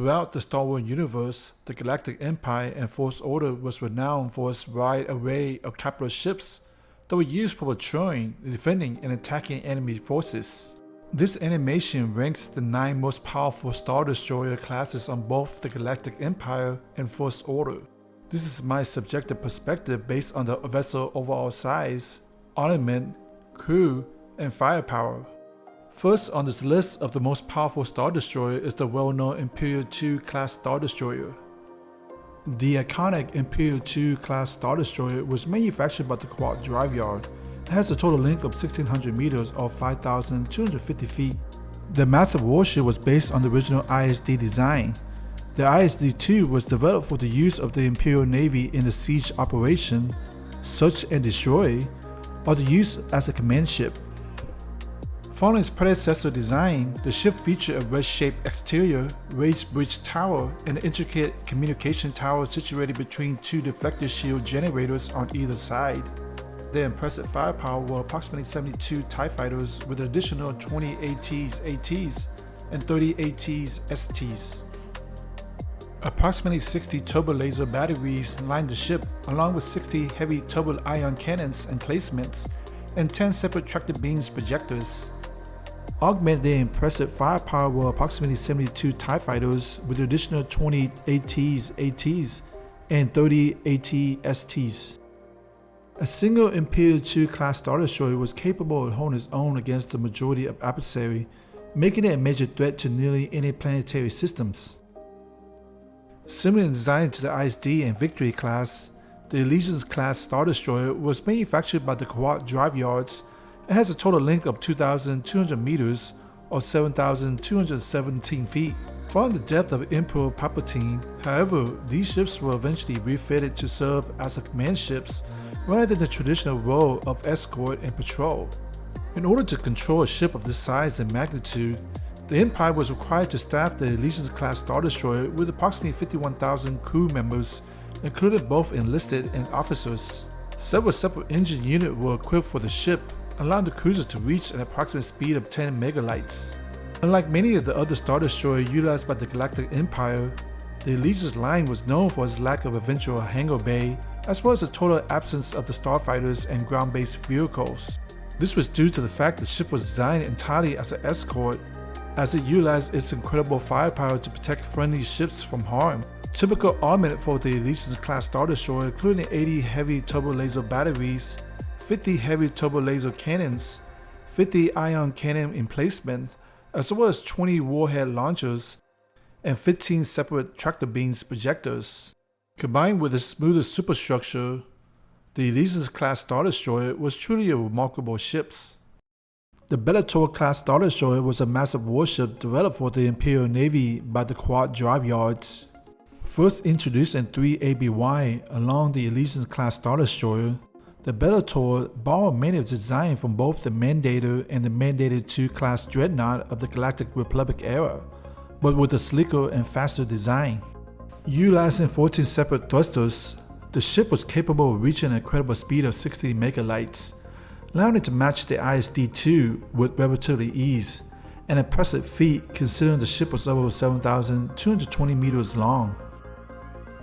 Throughout the Star Wars universe, the Galactic Empire and First Order was renowned for its wide array of capital ships that were used for patrolling, defending, and attacking enemy forces. This animation ranks the 9 most powerful Star Destroyer classes on both the Galactic Empire and First Order. This is my subjective perspective based on the vessel overall size, armament, crew, and firepower. First on this list of the most powerful Star Destroyer is the well-known Imperial Class Star Destroyer. The iconic Imperial Class Star Destroyer was manufactured by the Quad Drive Yard. It has a total length of 1600 meters or 5,250 feet. The massive warship was based on the original ISD design. The ISD-2 was developed for the use of the Imperial Navy in the siege operation, search and destroy, or the use as a command ship. Following its predecessor design, the ship featured a wedge-shaped exterior, raised bridge tower, and an intricate communication tower situated between 2 deflector shield generators on either side. Their impressive firepower were approximately 72 TIE fighters with an additional 20 ATs, and 30 ATs STs. Approximately 60 turbo laser batteries lined the ship, along with 60 heavy turbo ion cannons emplacements and 10 separate tractor beams projectors. Augmenting their impressive firepower were approximately 72 TIE fighters with an additional 20 ATs, and 30 AT-STs. A single Imperial Class Star Destroyer was capable of holding its own against the majority of adversaries, making it a major threat to nearly any planetary systems. Similar in design to the ISD and Victory Class, the Xyston Class Star Destroyer was manufactured by the Quad Drive Yards and has a total length of 2,200 meters or 7,217 feet. Following the death of Emperor Palpatine, however, these ships were eventually refitted to serve as command ships rather than the traditional role of escort and patrol. In order to control a ship of this size and magnitude, the Empire was required to staff the Xyston Class Star Destroyer with approximately 51,000 crew members, including both enlisted and officers. Several separate engine units were equipped for the ship, allowing the cruiser to reach an approximate speed of 10 megalights. Unlike many of the other Star Destroyers utilized by the Galactic Empire, the Xyston line was known for its lack of eventual hangar bay, as well as the total absence of the starfighters and ground-based vehicles. This was due to the fact the ship was designed entirely as an escort, as it utilized its incredible firepower to protect friendly ships from harm. Typical armament for the Xyston Class Star Destroyer included 80 heavy turbo laser batteries, 50 heavy turbo laser cannons, 50 ion cannon emplacement, as well as 20 warhead launchers, and 15 separate tractor beams projectors. Combined with its smoother superstructure, the Xyston Class Star Destroyer was truly a remarkable ship. The Bellator Class Star Destroyer was a massive warship developed for the Imperial Navy by the Quad Drive Yards. First introduced in 3 ABY along the Xyston Class Star Destroyer, the Bellator borrowed many of its design from both the Mandator and the Mandator II class Dreadnought of the Galactic Republic era, but with a sleeker and faster design. Utilizing 14 separate thrusters, the ship was capable of reaching an incredible speed of 60 megalights, allowing it to match the ISD-2 with relatively ease, an impressive feat considering the ship was over 7,220 meters long.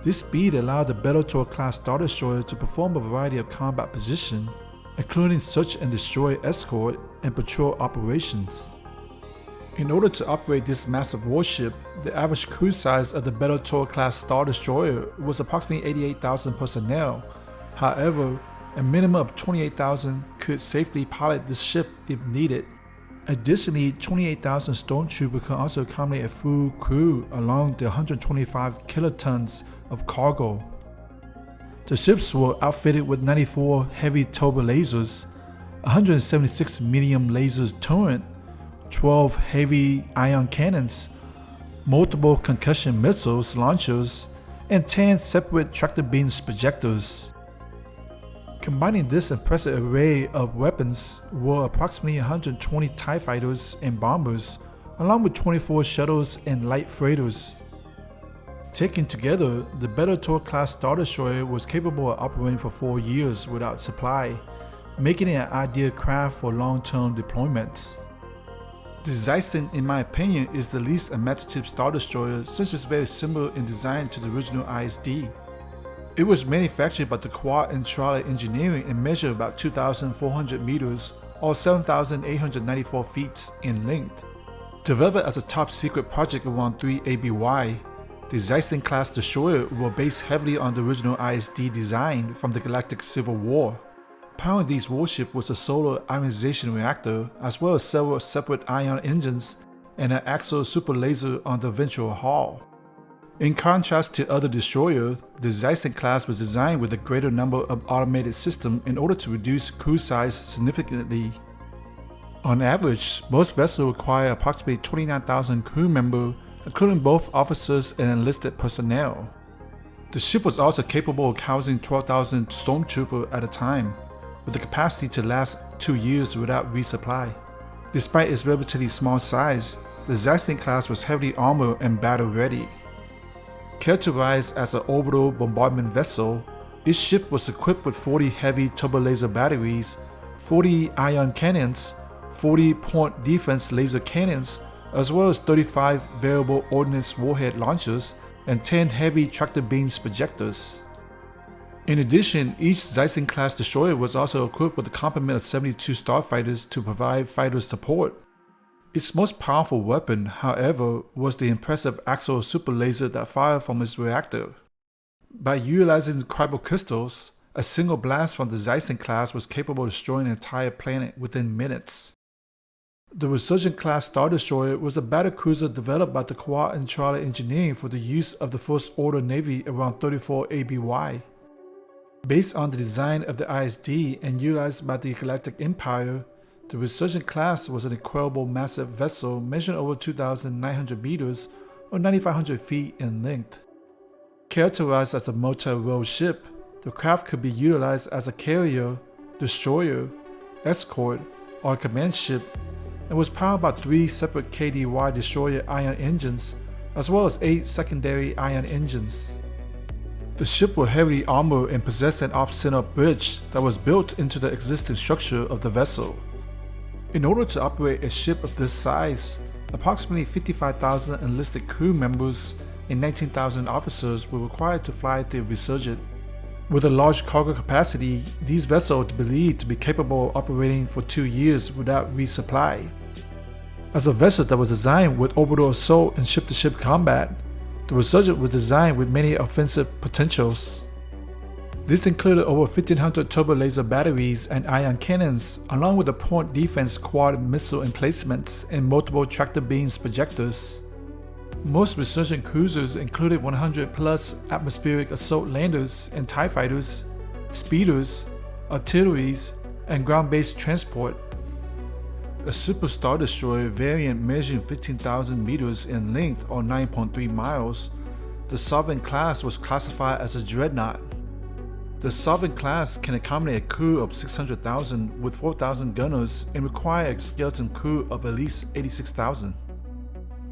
This speed allowed the Bellator Class Star Destroyer to perform a variety of combat positions, including search and destroy escort and patrol operations. In order to operate this massive warship, the average crew size of the Bellator Class Star Destroyer was approximately 88,000 personnel. However, a minimum of 28,000 could safely pilot this ship if needed. Additionally, 28,000 stormtroopers could also accommodate a full crew along the 125 kilotons of cargo. The ships were outfitted with 94 heavy turbo lasers, 176 medium lasers turret, 12 heavy ion cannons, multiple concussion missiles launchers, and 10 separate tractor beams projectors. Combining this impressive array of weapons were approximately 120 TIE fighters and bombers, along with 24 shuttles and light freighters. Taken together, the Bellator Class Star Destroyer was capable of operating for 4 years without supply, making it an ideal craft for long-term deployments. The Xyston, in my opinion, is the least imaginative Star Destroyer since it's very similar in design to the original ISD. It was manufactured by the Quad and Trolley Engineering and measured about 2,400 meters or 7,894 feet in length. Developed as a top secret project around 3 ABY, the Xyston Class destroyer were based heavily on the original ISD design from the Galactic Civil War. Powering these warships was a solar ionization reactor as well as several separate ion engines and an axial super laser on the ventral hull. In contrast to other destroyers, the Xyston Class was designed with a greater number of automated systems in order to reduce crew size significantly. On average, most vessels require approximately 29,000 crew members, including both officers and enlisted personnel. The ship was also capable of housing 12,000 stormtroopers at a time, with the capacity to last 2 years without resupply. Despite its relatively small size, the Xyston Class was heavily armored and battle-ready. Characterized as an orbital bombardment vessel, each ship was equipped with 40 heavy turbolaser batteries, 40 ion cannons, 40 point defense laser cannons, as well as 35 variable ordnance warhead launchers and 10 heavy tractor beams projectors. In addition, each Xyston Class destroyer was also equipped with a complement of 72 starfighters to provide fighter support. Its most powerful weapon, however, was the impressive axial super laser that fired from its reactor. By utilizing crystals, a single blast from the Xyston Class was capable of destroying an entire planet within minutes. The Resurgent Class Star Destroyer was a battlecruiser developed by the Quad and Trolley Engineering for the use of the First Order Navy around 34 ABY. Based on the design of the ISD and utilized by the Galactic Empire, the Resurgent Class was an incredible massive vessel measuring over 2,900 meters or 9,500 feet in length. Characterized as a multi-role ship, the craft could be utilized as a carrier, destroyer, escort, or a command ship, and was powered by 3 separate KDY destroyer ion engines as well as 8 secondary ion engines. The ship was heavily armored and possessed an off-center bridge that was built into the existing structure of the vessel. In order to operate a ship of this size, approximately 55,000 enlisted crew members and 19,000 officers were required to fly the Resurgent. With a large cargo capacity, these vessels are believed to be capable of operating for 2 years without resupply. As a vessel that was designed with orbital assault and ship-to-ship combat, the Resurgent was designed with many offensive potentials. This included over 1,500 turbolaser batteries and ion cannons, along with the point defense quad missile emplacements and multiple tractor beams projectors. Most Resurgent cruisers included 100 plus atmospheric assault landers and TIE fighters, speeders, artilleries, and ground-based transport. A Super Star Destroyer variant measuring 15,000 meters in length or 9.3 miles, the Sovereign Class was classified as a Dreadnought. The Sovereign Class can accommodate a crew of 600,000 with 4,000 gunners and require a skeleton crew of at least 86,000.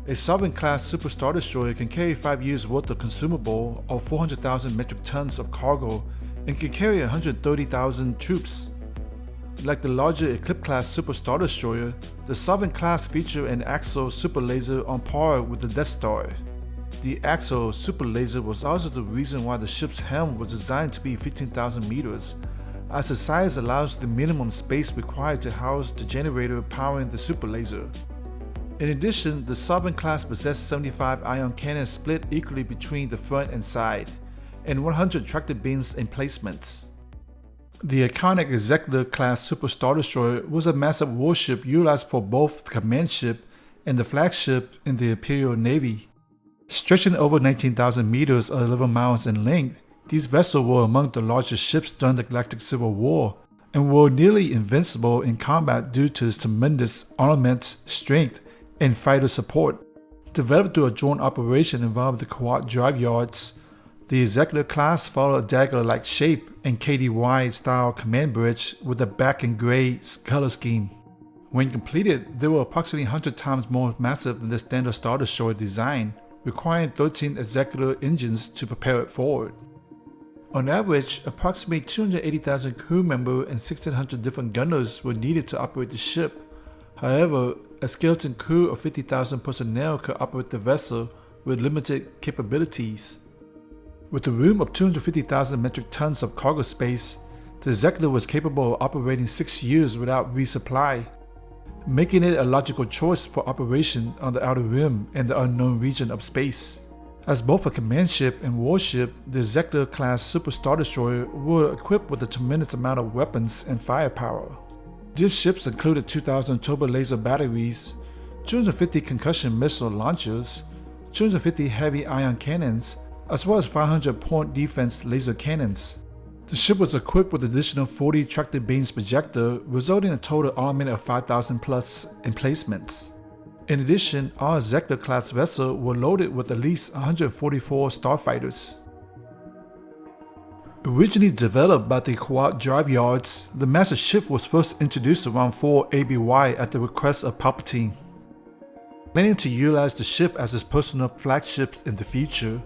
A Sovereign Class Super Star Destroyer can carry 5 years worth of consumable or 400,000 metric tons of cargo and can carry 130,000 troops. Like the larger Eclipse Class Super Star Destroyer, the Sovereign Class featured an axial super laser on par with the Death Star. The axial super laser was also the reason why the ship's helm was designed to be 15,000 meters, as the size allows the minimum space required to house the generator powering the super laser. In addition, the Sovereign Class possessed 75 ion cannons split equally between the front and side, and 100 tractor beams emplacements. The iconic Executor Class Super Star Destroyer was a massive warship utilized for both the command ship and the flagship in the Imperial Navy. Stretching over 19,000 meters or 11 miles in length, these vessels were among the largest ships during the Galactic Civil War and were nearly invincible in combat due to its tremendous armament, strength, and fighter support. Developed through a joint operation involving the quad drive yards, the Executor Class followed a dagger-like shape and KDY-style command bridge with a black and gray color scheme. When completed, they were approximately 100 times more massive than the standard Star Destroyer design, requiring 13 Executor engines to propel it forward. On average, approximately 280,000 crew members and 1,600 different gunners were needed to operate the ship. However, a skeleton crew of 50,000 personnel could operate the vessel with limited capabilities. With a room of 250,000 metric tons of cargo space, the Executor was capable of operating 6 years without resupply, making it a logical choice for operation on the Outer Rim and the unknown region of space. As both a command ship and warship, the Executor Class Super Star Destroyer were equipped with a tremendous amount of weapons and firepower. These ships included 2,000 turbo laser batteries, 250 concussion missile launchers, 250 heavy ion cannons, as well as 500 point defense laser cannons. The ship was equipped with additional 40 tractor beams projector, resulting in a total armament of 5,000 plus emplacements. In addition, all Executor Class vessels were loaded with at least 144 starfighters. Originally developed by the Quad Drive Yards, the Master Ship was first introduced around 4 ABY at the request of Palpatine. Planning to utilize the ship as his personal flagship in the future,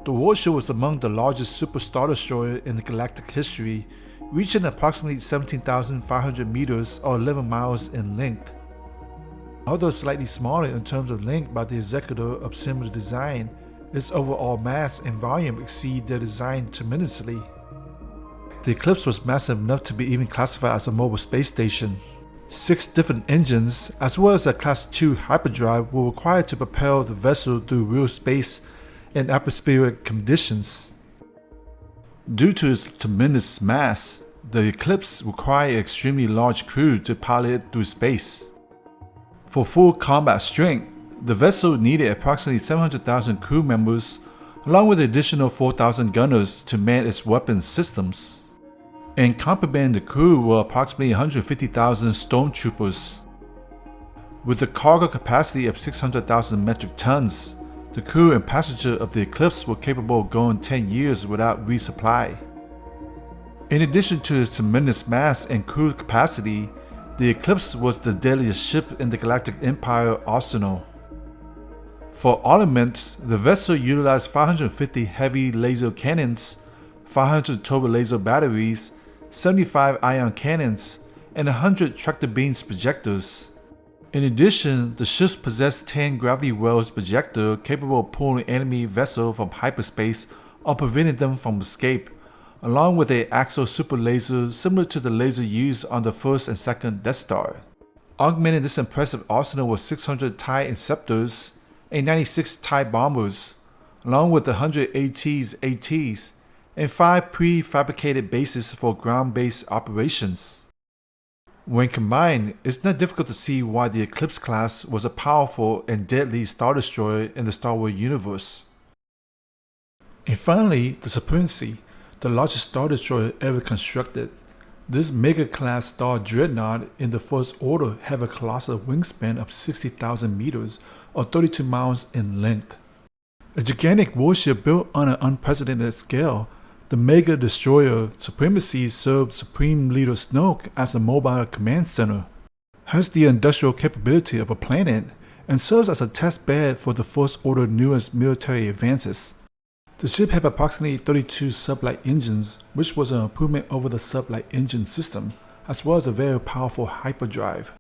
the warship was among the largest Super Star Destroyer in the galactic history, reaching approximately 17,500 meters or 11 miles in length. Although slightly smaller in terms of length by the Executor of similar design, its overall mass and volume exceed their design tremendously. The Eclipse was massive enough to be even classified as a mobile space station. 6 different engines, as well as a Class 2 hyperdrive, were required to propel the vessel through real space and atmospheric conditions. Due to its tremendous mass, the Eclipse required an extremely large crew to pilot it through space. For full combat strength, the vessel needed approximately 700,000 crew members, along with additional 4,000 gunners to man its weapons systems. And complementing the crew were approximately 150,000 stormtroopers. With a cargo capacity of 600,000 metric tons, the crew and passenger of the Eclipse were capable of going 10 years without resupply. In addition to its tremendous mass and crew capacity, the Eclipse was the deadliest ship in the Galactic Empire arsenal. For armament, the vessel utilized 550 heavy laser cannons, 500 turbo laser batteries, 75 ion cannons, and 100 tractor beams projectors. In addition, the ships possessed 10 gravity wells projector capable of pulling enemy vessel from hyperspace or preventing them from escape, along with an axial super laser similar to the laser used on the first and second Death Star. Augmenting this impressive arsenal was 600 TIE Interceptors and 96 TIE Bombers, along with 100 ATs, and 5 prefabricated bases for ground-based operations. When combined, it's not difficult to see why the Eclipse Class was a powerful and deadly Star Destroyer in the Star Wars universe. And finally, the Supremacy, the largest Star Destroyer ever constructed. This mega-class Star Dreadnought in the First Order have a colossal wingspan of 60,000 meters or 32 miles in length. A gigantic warship built on an unprecedented scale, the Mega Destroyer Supremacy served Supreme Leader Snoke as a mobile command center, has the industrial capability of a planet, and serves as a test bed for the First Order's newest military advances. The ship had approximately 32 sublight engines, which was an improvement over the sublight engine system, as well as a very powerful hyperdrive.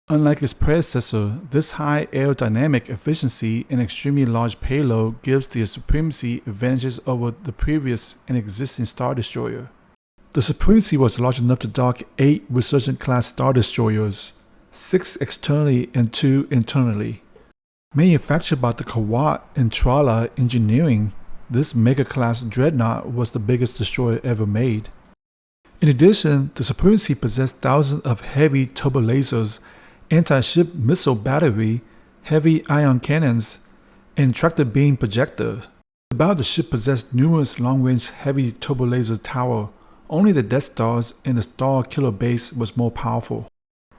Unlike its predecessor, this high aerodynamic efficiency and extremely large payload gives the Supremacy advantages over the previous and existing Star Destroyer. The Supremacy was large enough to dock 8 Resurgent Class Star Destroyers, 6 externally and 2 internally. Manufactured by the Kawat and Trala Engineering, this mega-class Dreadnought was the biggest destroyer ever made. In addition, the Supremacy possessed thousands of heavy turbo lasers, anti-ship missile battery, heavy ion cannons, and tractor beam projector. The bow of the ship possessed numerous long-range heavy turbo laser tower. Only the Death Stars and the Star Killer base was more powerful.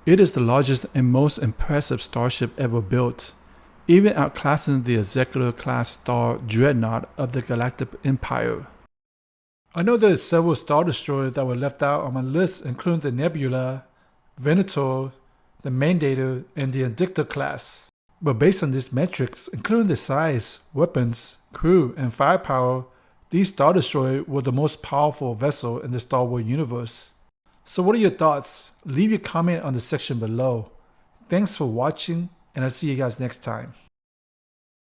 It is the largest and most impressive starship ever built, even outclassing the Executor Class Star Dreadnought of the Galactic Empire. I know there are several Star Destroyers that were left out on my list, including the Nebula, Venator, the Mandator, and the Executor Class. But based on these metrics, including the size, weapons, crew, and firepower, these Star Destroyers were the most powerful vessel in the Star Wars universe. So what are your thoughts? Leave your comment on the section below. Thanks for watching, and I'll see you guys next time.